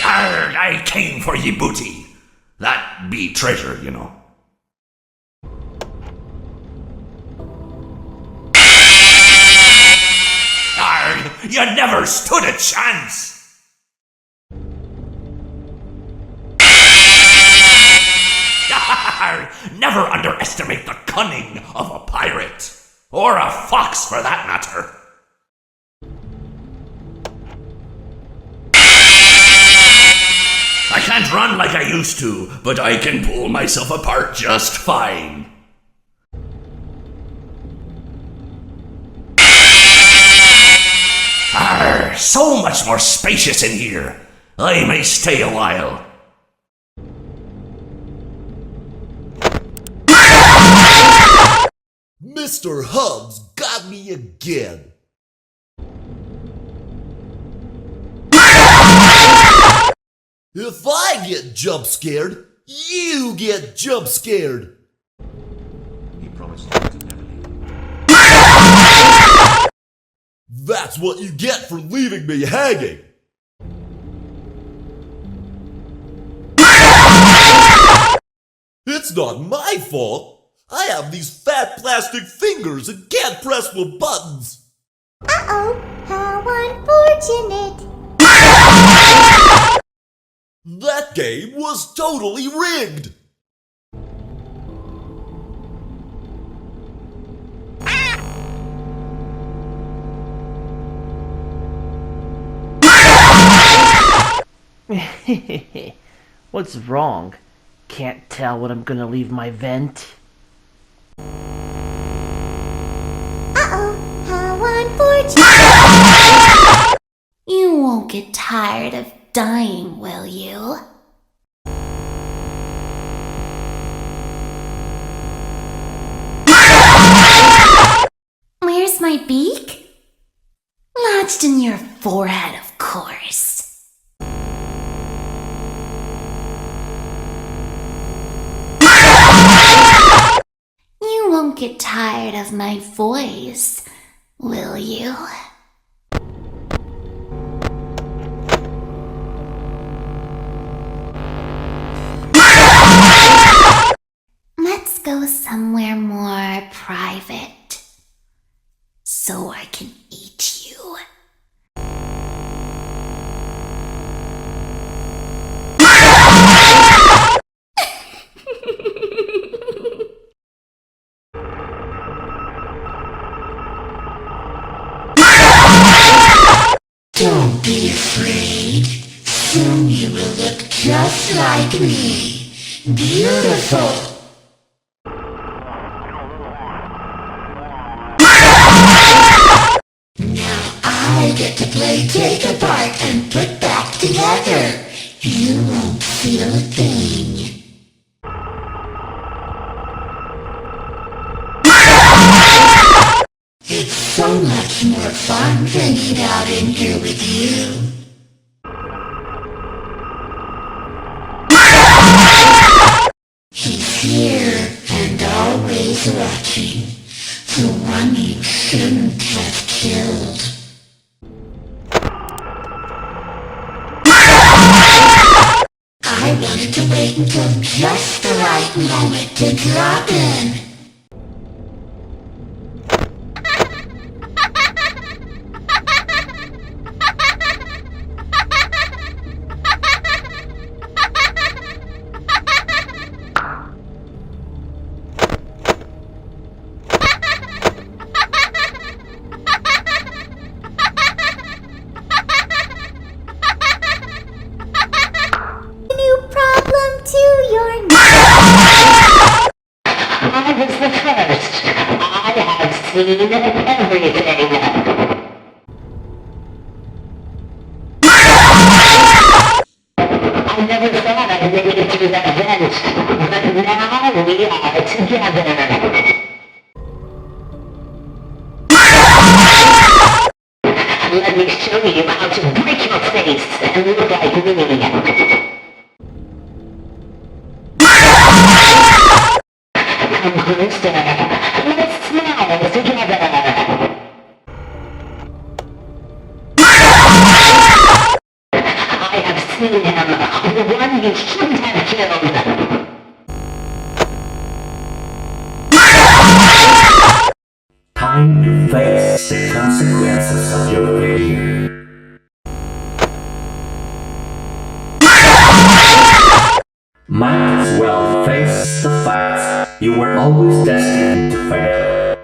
Arrgh, I came for ye booty. That be treasure, you know. Arrgh, you never stood a chance. Arrgh, never underestimate the cunning of a pirate. Or a fox, for that matter. I can't run like I used to, but I can pull myself apart just fine. Arr, so much more spacious in here. I may stay a while. Mr. Hubbs got me again. If I get jump scared, you get jump scared. He promised to never leave. That's what you get for leaving me hanging. It's not my fault. I have these fat plastic fingers and can't press the buttons. Uh-oh, how unfortunate. That game was totally rigged. What's wrong? Can't tell when I'm gonna leave my vent. Uh-oh, how unfortunate. You won't get tired of dying, will you? Where's my beak? Lodged in your forehead, of course. You won't get tired of my voice, will you? Let's go somewhere more private, so I can eat you. Don't be afraid. Soon you will look just like me. Beautiful. Now I get to play take apart and put back together. You won't feel a thing. It's so much more fun hanging out in here with you. He's here and always watching. The one you shouldn't have killed. I wanted to wait until just the right moment to drop in. New problem to your I was the first. I have seen everything. I never thought I'd make it through that vent, but now we are together. Let me show you how to break your face and look like me. Come closer. Let's smile together. you shouldn't have killed. Time to face the consequences of your failure. Might as well face the facts. You were always destined to fail.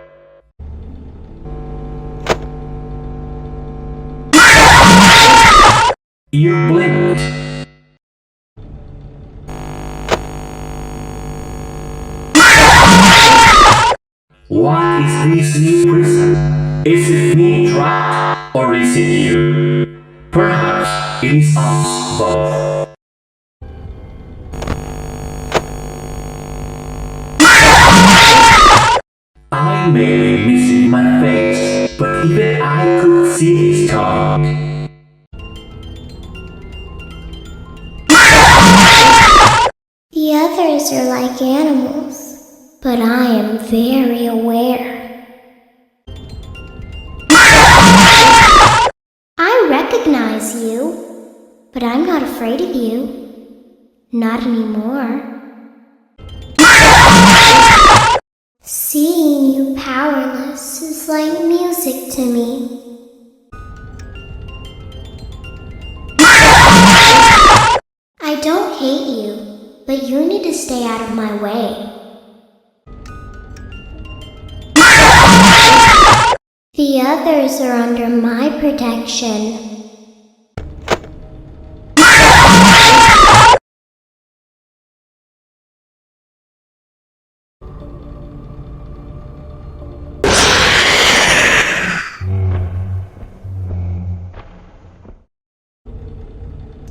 You blinked. What is this new prison? Is it me trapped, or is it you? Perhaps it is us both. I may be missing my face, but even I could see his tongue. The others are like animals, but I am very aware. I recognize you, but I'm not afraid of you. Not anymore. Seeing you powerless is like music to me. I don't hate you, but you need to stay out of my way. The others are under my protection.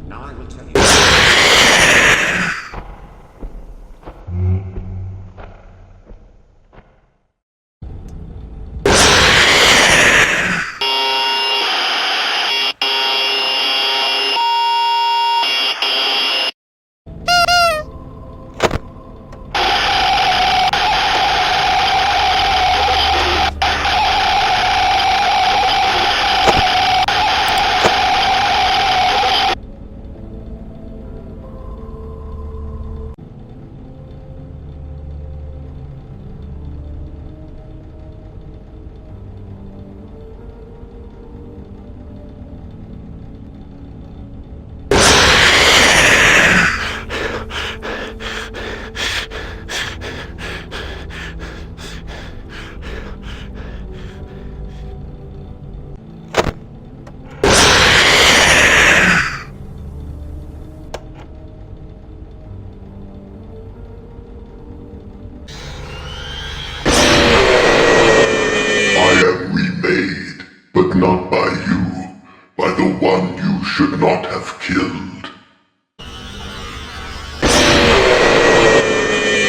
Now I will tell you. But not by you, by the one you should not have killed.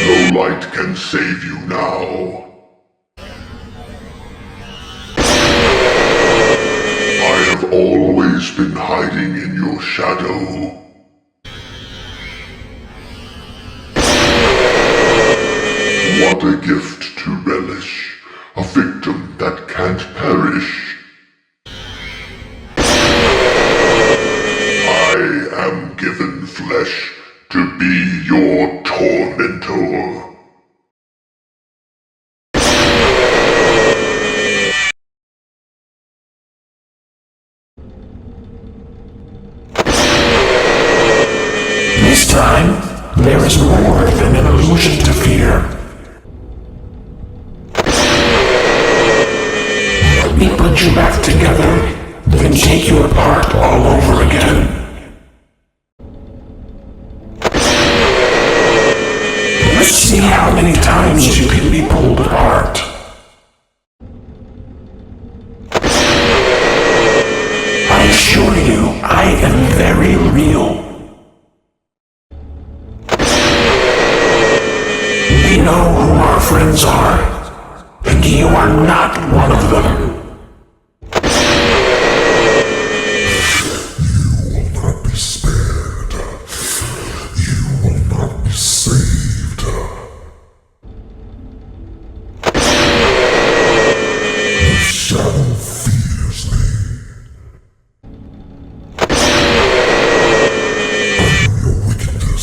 No light can save you now. I have always been hiding in your shadow. What a gift to relish, a victim that can't perish. I am given flesh to be your tormentor. This time, there is more than an illusion to fear. Let me put you back together, then take you apart all over again. Let's see how many times you can be pulled apart. I assure you, I am very real. We know who our friends are, and you are not one of them. You will not be spared. You will not be saved. The shadow fears me. I am your wickedness.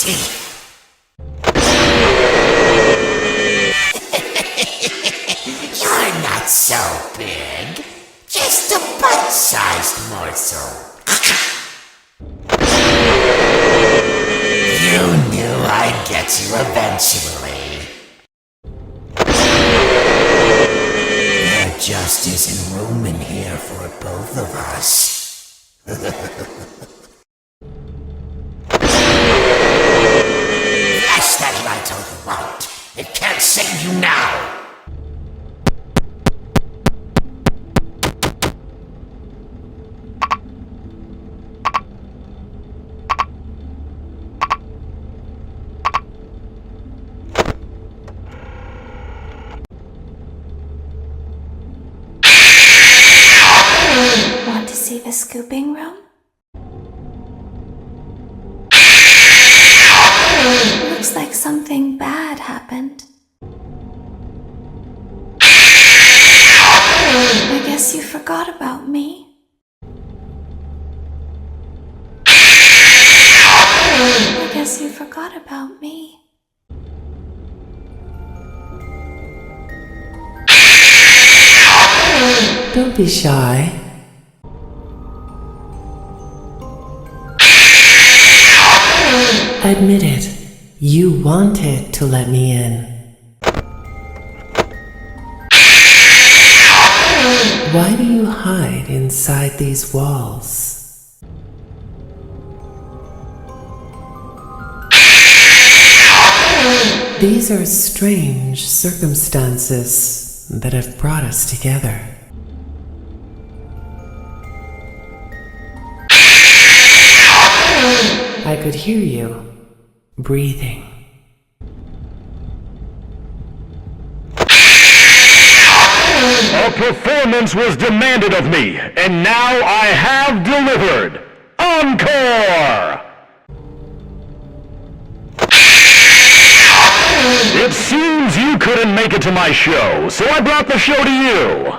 teeth. You're not so big. Just a butt-sized morsel. You knew I'd get you eventually. There just isn't room in here for both of us. Flash that light all you want. It can't save you now. Want to see the scooping room? Looks like something bad happened. I guess you forgot about me. I guess you forgot about me. Don't be shy. Admit it. You wanted to let me in. Why do you hide inside these walls? These are strange circumstances that have brought us together. I could hear you breathing. A performance was demanded of me, and now I have delivered. Encore! It seems you couldn't make it to my show, so I brought the show to you.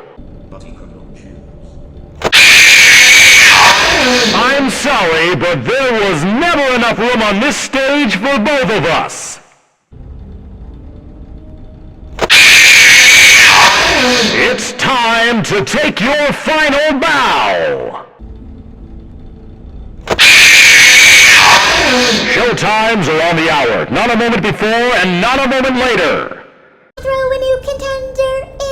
I'm sorry, but there was never enough room on this stage for both of us. It's time to take your final bow. Showtimes are on the hour, not a moment before and not a moment later. Throw a new contender in.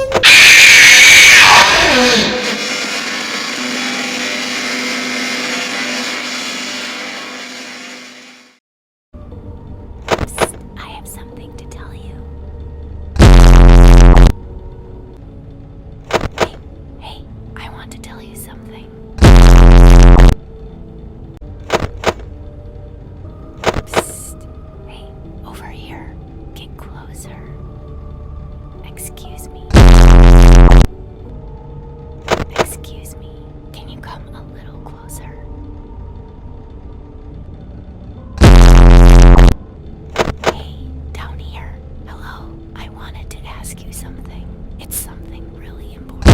I have something to tell you. Hey, I want to tell you something. Psst. Hey, over here. Get closer. Excuse me. Excuse me. Can you come a little closer? Hey, down here. Hello. I wanted to ask you something. It's something really important.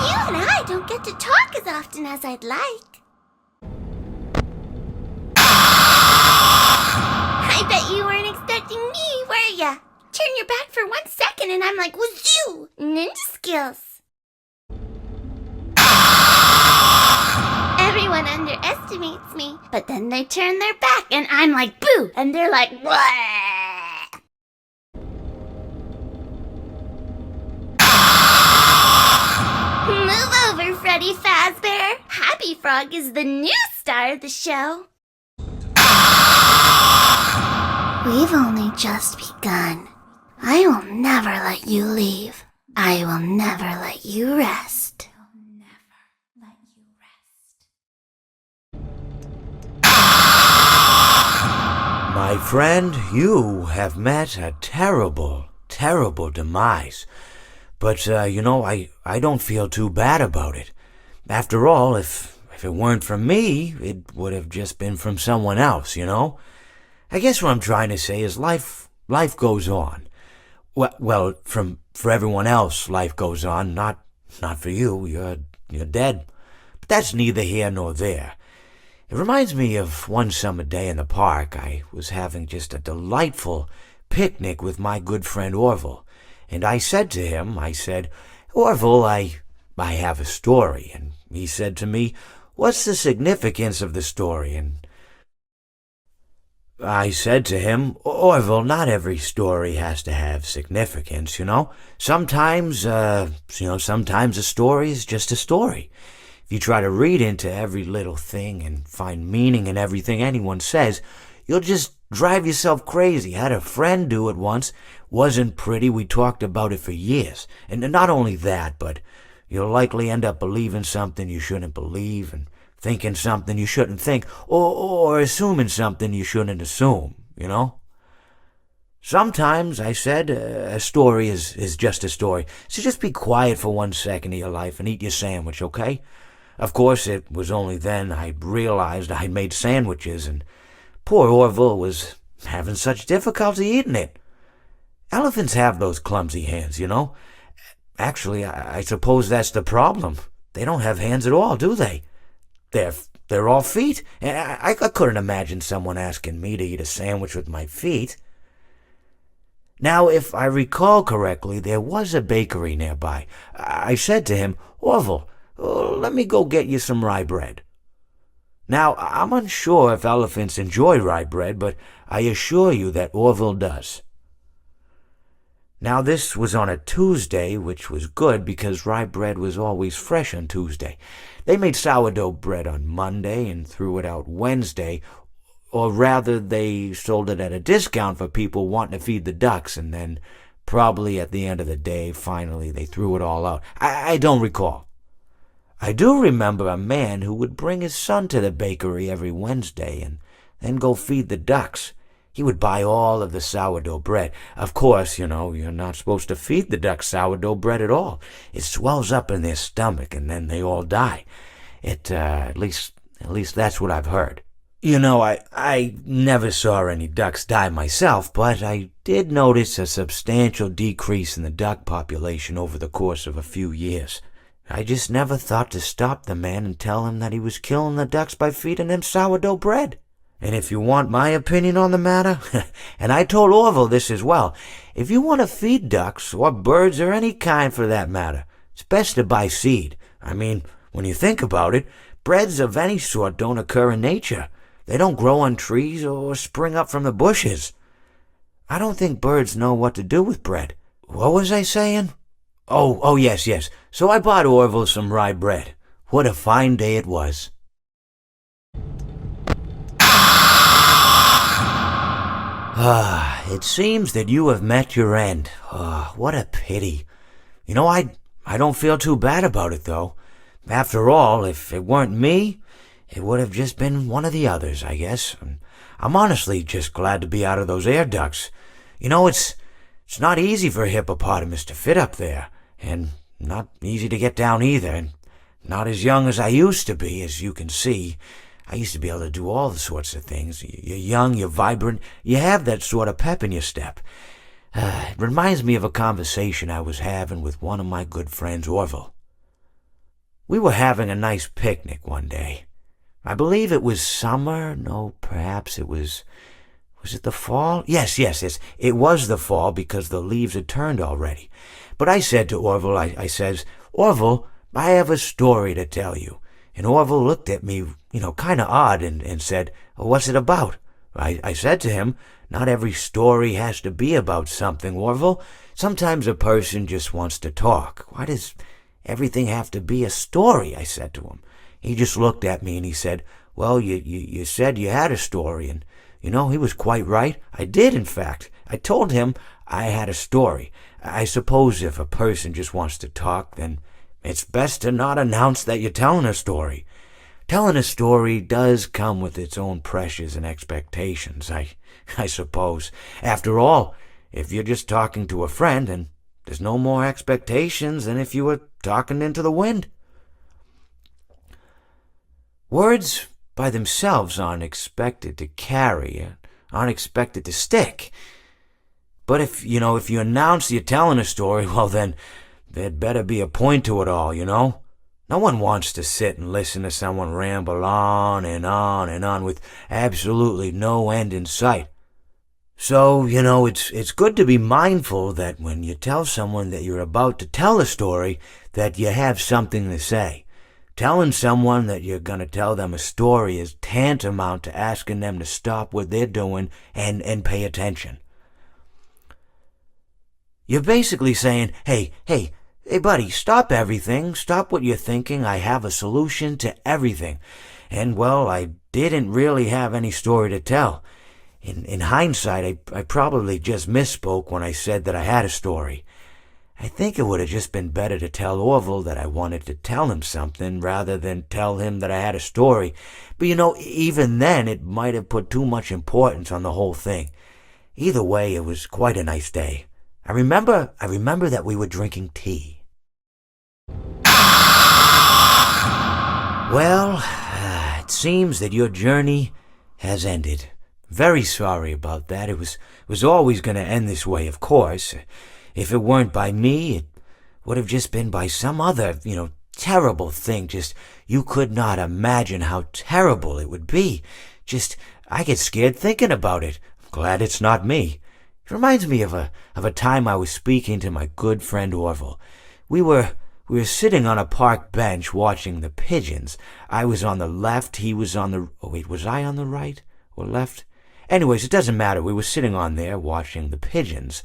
You and I don't get to talk as often as I'd like. I bet you weren't expecting me, were ya? Turn your back for 1 second and I'm like, wazoo! Ninja skills. Everyone underestimates me, but then they turn their back and I'm like, boo! And they're like, wah! Move over, Freddy Fazbear. Happy Frog is the new star of the show. We've only just begun. I will never let you leave. I will never let you rest. My friend, you have met a terrible, terrible demise. But, I don't feel too bad about it. After all, if it weren't from me, it would have just been from someone else, you know? I guess what I'm trying to say is life life goes on. Well, for everyone else, life goes on. Not for you. You're dead. But that's neither here nor there. It reminds me of one summer day in the park. I was having just a delightful picnic with my good friend Orville. And I said to him, Orville, I have a story. And he said to me, what's the significance of the story? And I said to him, Orville, not every story has to have significance, you know? Sometimes a story is just a story. If you try to read into every little thing and find meaning in everything anyone says, you'll just drive yourself crazy. I had a friend do it once. Wasn't pretty. We talked about it for years. And not only that, but you'll likely end up believing something you shouldn't believe and thinking something you shouldn't think, or assuming something you shouldn't assume, you know? Sometimes, I said, a story is just a story. So just be quiet for 1 second of your life and eat your sandwich, okay? Of course, it was only then I realized I'd made sandwiches, and poor Orville was having such difficulty eating it. Elephants have those clumsy hands, you know? Actually, I suppose that's the problem. They don't have hands at all, do they? They're all feet. I couldn't imagine someone asking me to eat a sandwich with my feet. Now, if I recall correctly, there was a bakery nearby. I said to him, Orville, let me go get you some rye bread. Now, I'm unsure if elephants enjoy rye bread, but I assure you that Orville does. Now, this was on a Tuesday, which was good because rye bread was always fresh on Tuesday. They made sourdough bread on Monday and threw it out Wednesday, or rather they sold it at a discount for people wanting to feed the ducks, and then probably at the end of the day, finally, they threw it all out. I don't recall. I do remember a man who would bring his son to the bakery every Wednesday and then go feed the ducks. He would buy all of the sourdough bread. Of course, you know, you're not supposed to feed the ducks sourdough bread at all. It swells up in their stomach and then they all die. At least that's what I've heard. You know, I never saw any ducks die myself, but I did notice a substantial decrease in the duck population over the course of a few years. I just never thought to stop the man and tell him that he was killing the ducks by feeding them sourdough bread. And if you want my opinion on the matter, and I told Orville this as well, if you want to feed ducks, or birds, or any kind for that matter, it's best to buy seed. I mean, when you think about it, breads of any sort don't occur in nature. They don't grow on trees or spring up from the bushes. I don't think birds know what to do with bread. What was I saying? Oh, yes. So I bought Orville some rye bread. What a fine day it was. It seems that you have met your end. What a pity. You know, I don't feel too bad about it, though. After all, if it weren't me, it would have just been one of the others, I guess. I'm honestly just glad to be out of those air ducts. You know, it's not easy for a hippopotamus to fit up there, and not easy to get down either, and not as young as I used to be, as you can see. I used to be able to do all the sorts of things. You're young, you're vibrant, you have that sort of pep in your step. It reminds me of a conversation I was having with one of my good friends, Orville. We were having a nice picnic one day. I believe it was summer. No, perhaps it was it the fall? Yes. It was the fall because the leaves had turned already. But I said to Orville, I says, Orville, I have a story to tell you. And Orville looked at me, kind of odd and said, what's it about? I said to him, not every story has to be about something, Orville. Sometimes a person just wants to talk. Why does everything have to be a story? I said to him. He just looked at me and he said, well, you said you had a story. And, he was quite right. I did, in fact. I told him I had a story. I suppose if a person just wants to talk, then it's best to not announce that you're telling a story. Telling a story does come with its own pressures and expectations, I suppose. After all, if you're just talking to a friend, then there's no more expectations than if you were talking into the wind. Words by themselves aren't expected to carry, aren't expected to stick. But if you announce you're telling a story, well then, there'd better be a point to it all, No one wants to sit and listen to someone ramble on and on and on with absolutely no end in sight. So, it's good to be mindful that when you tell someone that you're about to tell a story, that you have something to say. Telling someone that you're going to tell them a story is tantamount to asking them to stop what they're doing and pay attention. You're basically saying, hey, buddy, stop everything. Stop what you're thinking. I have a solution to everything. And, well, I didn't really have any story to tell. In hindsight, I probably just misspoke when I said that I had a story. I think it would have just been better to tell Orville that I wanted to tell him something rather than tell him that I had a story. But even then, it might have put too much importance on the whole thing. Either way, it was quite a nice day. I remember that we were drinking tea. Well, it seems that your journey has ended. Very sorry about that. It was always going to end this way, of course. If it weren't by me, it would have just been by some other, terrible thing. Just, you could not imagine how terrible it would be. Just, I get scared thinking about it. I'm glad it's not me. It reminds me of a time I was speaking to my good friend Orville. We were sitting on a park bench watching the pigeons. I was on the left, he was on the... Oh, wait, was I on the right or left? Anyways, it doesn't matter. We were sitting on there watching the pigeons.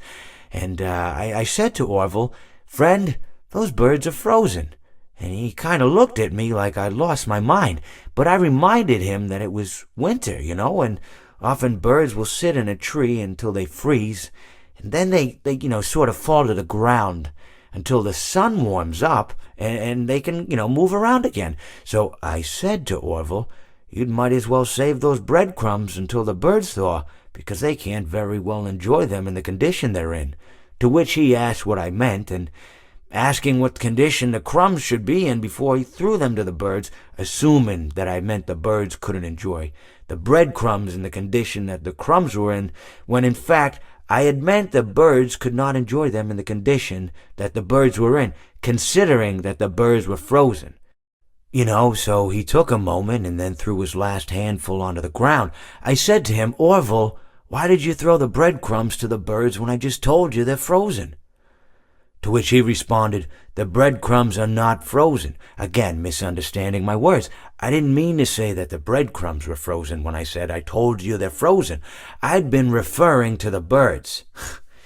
And I said to Orville, "Friend, those birds are frozen." And he kind of looked at me like I'd lost my mind. But I reminded him that it was winter, and often birds will sit in a tree until they freeze. And then they sort of fall to the ground until the sun warms up and they can, move around again. So I said to Orville, "You might as well save those breadcrumbs until the birds thaw, because they can't very well enjoy them in the condition they're in." To which he asked what I meant, and asking what condition the crumbs should be in before he threw them to the birds, assuming that I meant the birds couldn't enjoy the breadcrumbs in the condition that the crumbs were in, when in fact I had meant the birds could not enjoy them in the condition that the birds were in, considering that the birds were frozen. So he took a moment and then threw his last handful onto the ground. I said to him, "Orville, why did you throw the breadcrumbs to the birds when I just told you they're frozen?" To which he responded, "The breadcrumbs are not frozen." Again, misunderstanding my words. I didn't mean to say that the breadcrumbs were frozen when I said I told you they're frozen. I'd been referring to the birds.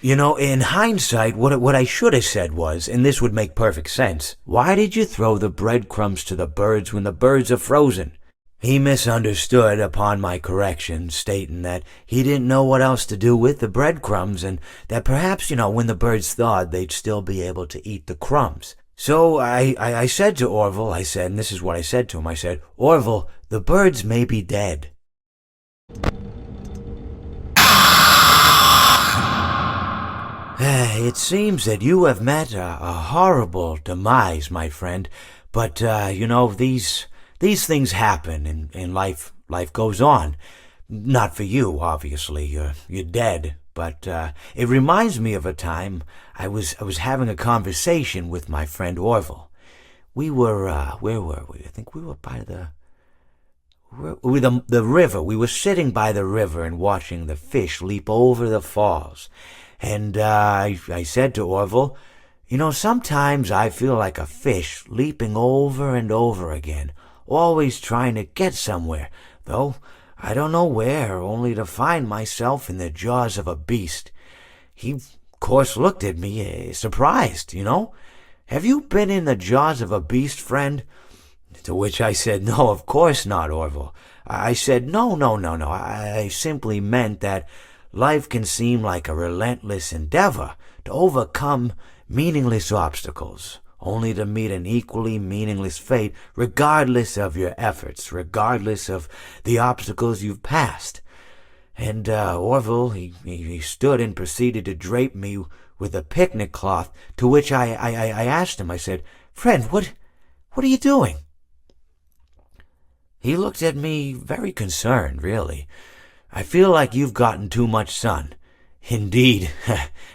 In hindsight, what I should have said was, and this would make perfect sense, "Why did you throw the breadcrumbs to the birds when the birds are frozen?" He misunderstood upon my correction, stating that he didn't know what else to do with the breadcrumbs, and that perhaps, when the birds thawed, they'd still be able to eat the crumbs. So I said to Orville, and this is what I said to him, I said, "Orville, the birds may be dead." It seems that you have met a horrible demise, my friend, but, these things happen, and life goes on. Not for you, obviously. You're dead. But it reminds me of a time I was having a conversation with my friend Orville. We were where were we? I think we were by the river. We were sitting by the river and watching the fish leap over the falls. And I said to Orville, sometimes I feel like a fish leaping over and over again, always trying to get somewhere, though I don't know where, only to find myself in the jaws of a beast. He, of course, looked at me, surprised, "Have you been in the jaws of a beast, friend?" To which I said, "No, of course not, Orville." I said, No. I simply meant that life can seem like a relentless endeavor to overcome meaningless obstacles, only to meet an equally meaningless fate, regardless of your efforts, regardless of the obstacles you've passed. And Orville, he stood and proceeded to drape me with a picnic cloth, to which I asked him, I said, "Friend, what are you doing?" He looked at me very concerned, really. "I feel like you've gotten too much sun. Indeed,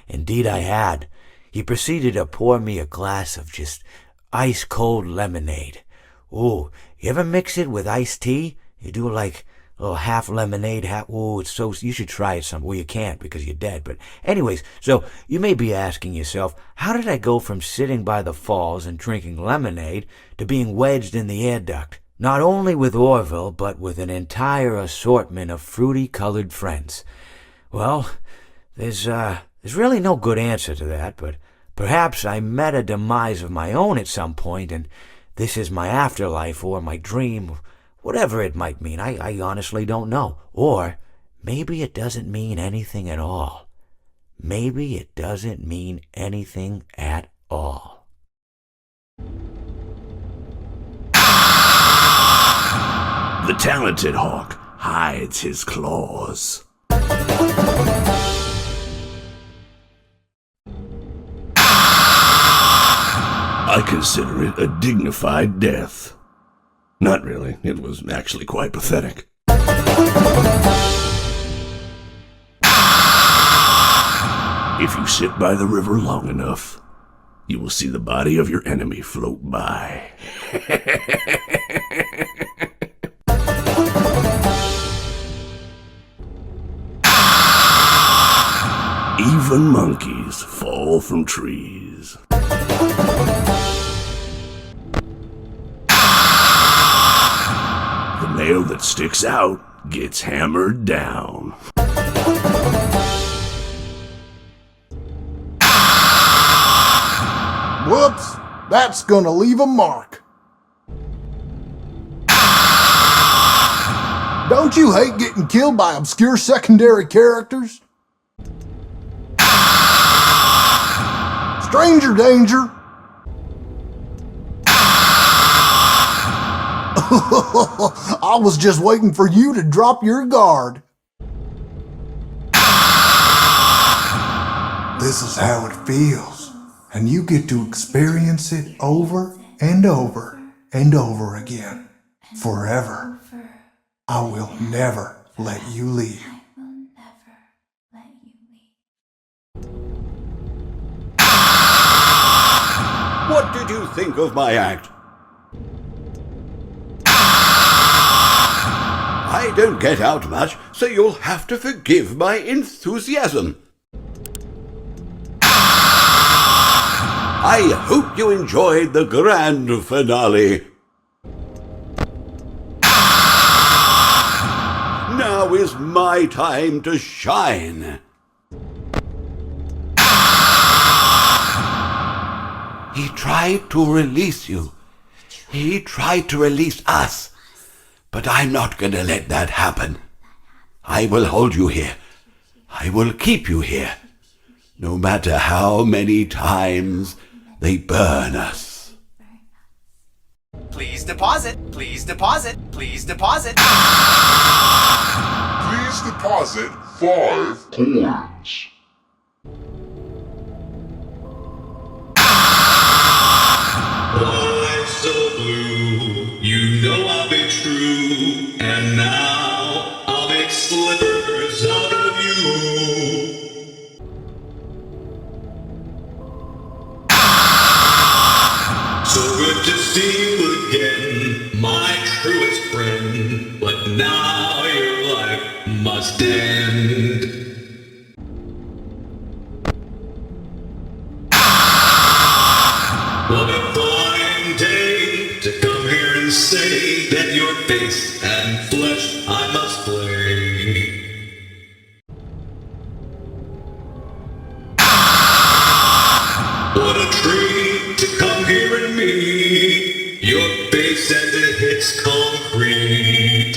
indeed I had. He proceeded to pour me a glass of just ice-cold lemonade. Ooh, you ever mix it with iced tea? You do like a little half lemonade, half... Ooh, it's so... You should try it some... Well, you can't because you're dead. But anyways, so you may be asking yourself, how did I go from sitting by the falls and drinking lemonade to being wedged in the air duct? Not only with Orville, but with an entire assortment of fruity-colored friends. Well, there's really no good answer to that, but perhaps I met a demise of my own at some point, and this is my afterlife or my dream, whatever it might mean. I honestly don't know. Or maybe it doesn't mean anything at all. Maybe it doesn't mean anything at all. The talented hawk hides his claws. I consider it a dignified death. Not really. It was actually quite pathetic. If you sit by the river long enough, you will see the body of your enemy float by. Even monkeys fall from trees. The nail that sticks out gets hammered down. Whoops! That's gonna leave a mark. Don't you hate getting killed by obscure secondary characters? Stranger danger! I was just waiting for you to drop your guard. This is how it feels, and you get to experience it over and over and over again, forever. I will never let you leave. What did you think of my act? I don't get out much, so you'll have to forgive my enthusiasm. I hope you enjoyed the grand finale. Now is my time to shine. He tried to release you. He tried to release us. But I'm not going to let that happen. I will hold you here. I will keep you here. No matter how many times they burn us. Please deposit. Please deposit. Please deposit. Please deposit 5 coins. Why so blue? You know I'll be true, and now I'll make slippers out of you. So good to see you again, my truest friend, but now your life must end. What a fine day to come here and say that your face and flesh I must flay. What a treat to come here and meet your face as it hits concrete.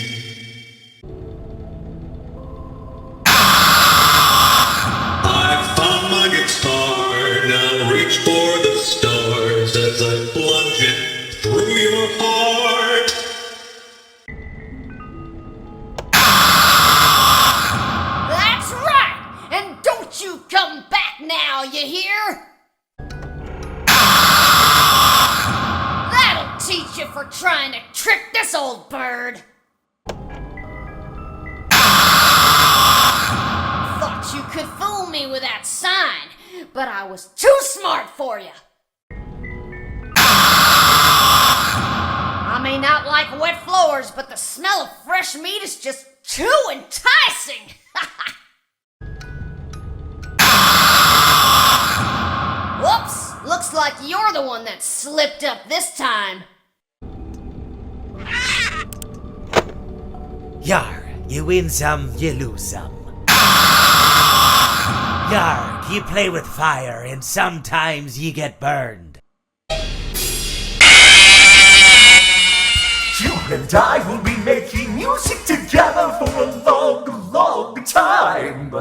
I found my guitar, now reach for the stars as I plunge it through your heart. That's right! And don't you come back now, you hear? That'll teach you for trying to trick this old bird. Thought thought you could fool me with that sign, but I was too smart for you. I may not like wet floors, but the smell of fresh meat is just too enticing. Whoops, looks like you're the one that slipped up this time. Yar, you win some, you lose some. Yar, you play with fire and sometimes you get burned. You and I will be making music together for a long, long time.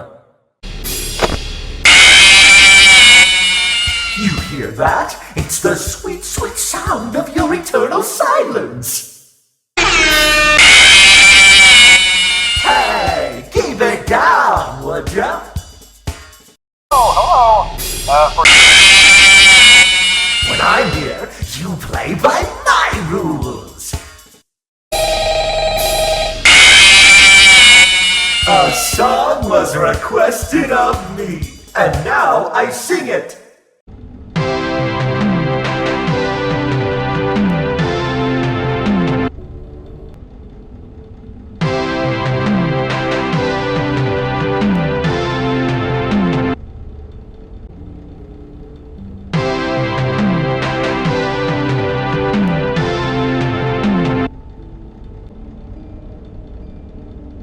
You hear that? It's the sweet, sweet sound of your eternal silence. Hey, keep it down, would ya? Oh, hello. When I'm here, you play by my rules. A song was requested of me, and now I sing it.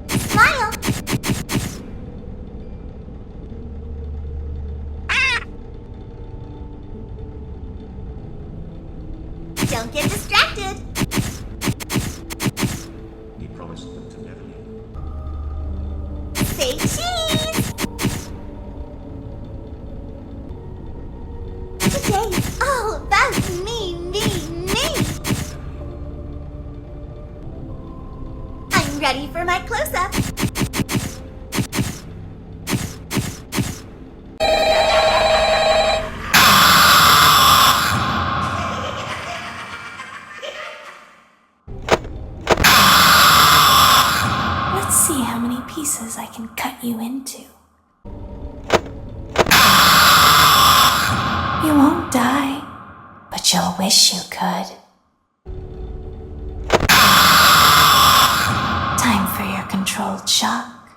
Smile! Don't get distracted. He promised them to never leave. Say cheese! Today is all about me. I'm ready for my close-up. Let's see how many pieces I can cut you into. You won't die, but you'll wish you could. Time for your controlled shock.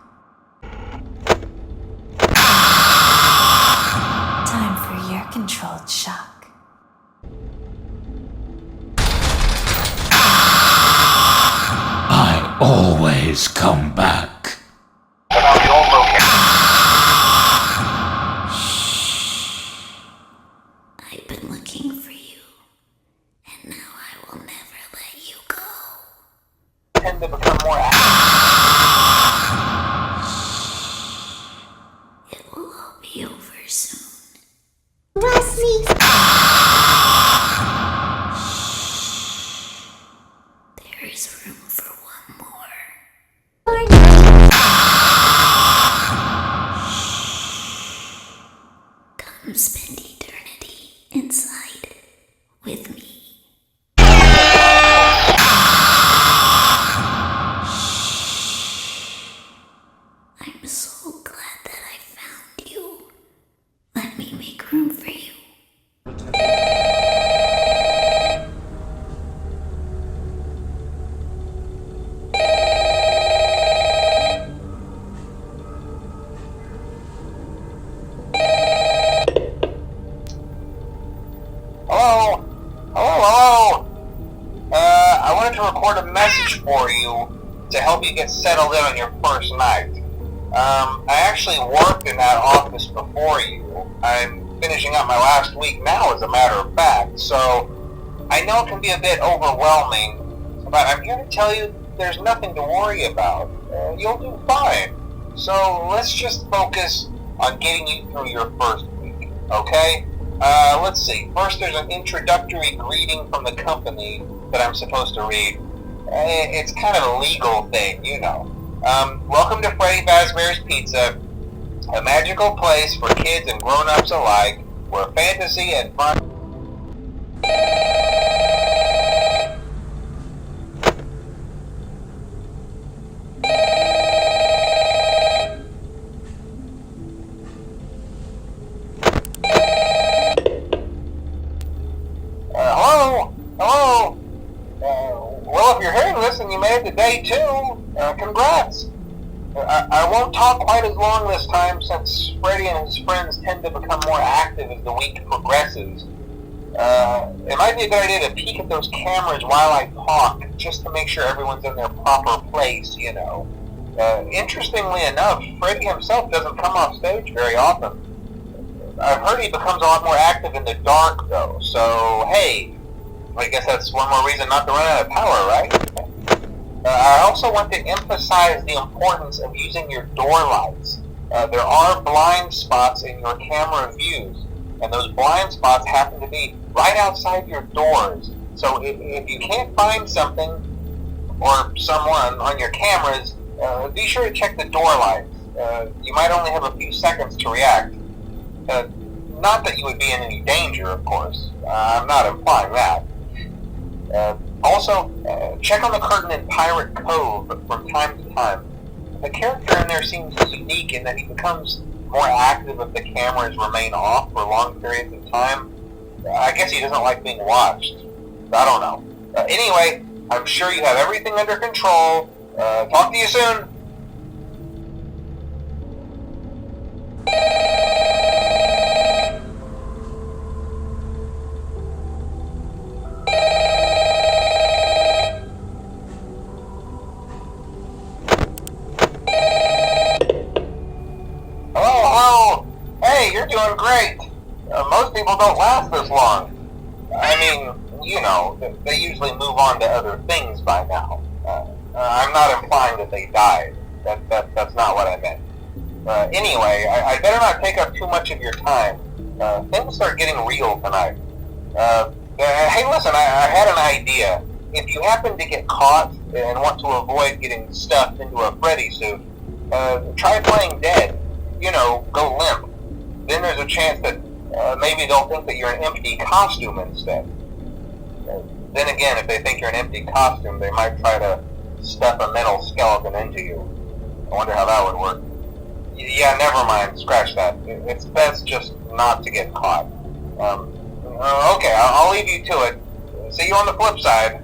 Time for your controlled shock. I always come back. I've been looking for you, and now I will never let you go. Tend to become more It will all be over soon. Trust me. There is room for one more. Come spend eternity inside with me. I'm so glad that I found you. Let me make room for you. Hello? Hello? I wanted to record a message for you to help you get settled in on your first night. I actually worked in that office before you. I'm finishing up my last week now, as a matter of fact, so I know it can be a bit overwhelming, but I'm here to tell you there's nothing to worry about. You'll do fine. So let's just focus on getting you through your first week, okay? Let's see. First, there's an introductory greeting from the company that I'm supposed to read. It's kind of a legal thing, you know. Welcome to Freddy Fazbear's Pizza, a magical place for kids and grown-ups alike, where fantasy and fun... listen, you made it to day 2. Congrats. I won't talk quite as long this time since Freddy and his friends tend to become more active as the week progresses. It might be a good idea to peek at those cameras while I talk, just to make sure everyone's in their proper place, you know. Interestingly enough, Freddy himself doesn't come off stage very often. I've heard he becomes a lot more active in the dark, though, so hey, I guess that's one more reason not to run out of power, right? I also want to emphasize the importance of using your door lights. There are blind spots in your camera views, and those blind spots happen to be right outside your doors. So if you can't find something or someone on your cameras, be sure to check the door lights. You might only have a few seconds to react. Not that you would be in any danger, of course. I'm not implying that. Also, check on the curtain in Pirate Cove from time to time. The character in there seems unique in that he becomes more active if the cameras remain off for long periods of time. I guess he doesn't like being watched. I don't know. Anyway, I'm sure you have everything under control. Talk to you soon. Hello. Hey, you're doing great. Most people don't last this long. I mean, you know, they usually move on to other things by now. I'm not implying that they died. That's not what I meant. Anyway, I better not take up too much of your time. Things start getting real tonight. Hey, listen, I had an idea. If you happen to get caught and want to avoid getting stuffed into a Freddy suit, try playing dead. You know, go limp. Then there's a chance that maybe they'll think that you're an empty costume instead. Then again, if they think you're an empty costume, they might try to stuff a metal skeleton into you. I wonder how that would work. Yeah, never mind. Scratch that. It's best just not to get caught. Okay, I'll leave you to it. See you on the flip side.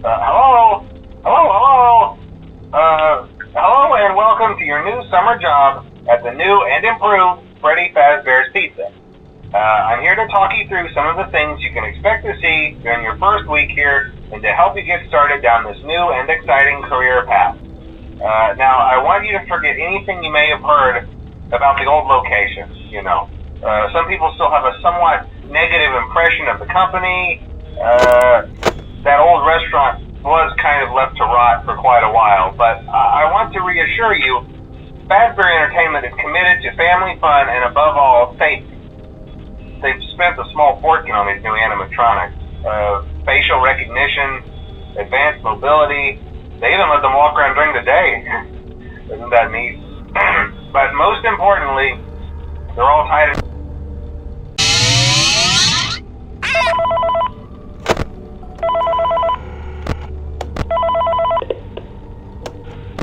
Hello? Hello and welcome to your new summer job at the new and improved Freddy Fazbear's Pizza. I'm here to talk you through some of the things you can expect to see during your first week here and to help you get started down this new and exciting career path. Now, I want you to forget anything you may have heard about the old location, you know. Some people still have a somewhat negative impression of the company. That old restaurant was kind of left to rot for quite a while, but I want to reassure you, Fazbear Entertainment is committed to family fun and above all, safety. They've spent a small fortune on these new animatronics. Facial recognition, advanced mobility, they even let them walk around during the day. Isn't that neat? But most importantly, they're all tied in.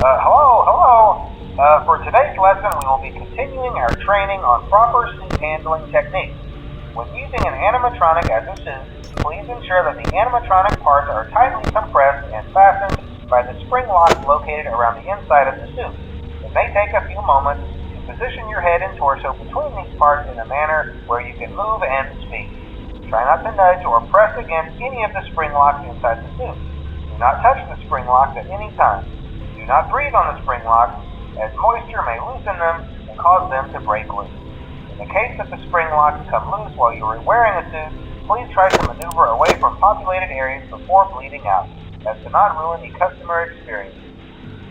Hello. For today's lesson, we will be continuing our training on proper suit handling techniques. When using an animatronic as a suit, please ensure that the animatronic parts are tightly compressed and fastened by the spring locks located around the inside of the suit. It may take a few moments to position your head and torso between these parts in a manner where you can move and speak. Try not to nudge or press against any of the spring locks inside the suit. Do not touch the spring locks at any time. Do not breathe on the spring locks, as moisture may loosen them and cause them to break loose. In the case that the spring locks come loose while you are wearing a suit, please try to maneuver away from populated areas before bleeding out, as to not ruin the customer experience.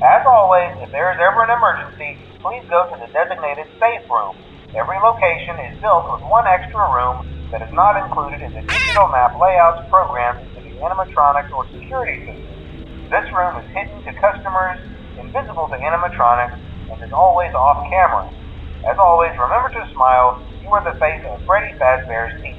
As always, if there is ever an emergency, please go to the designated safe room. Every location is built with one extra room that is not included in the digital map layouts programmed into the animatronics or security system. This room is hidden to customers, invisible to animatronics, and is always off camera. As always, remember to smile. You are the face of Freddy Fazbear's Pizza.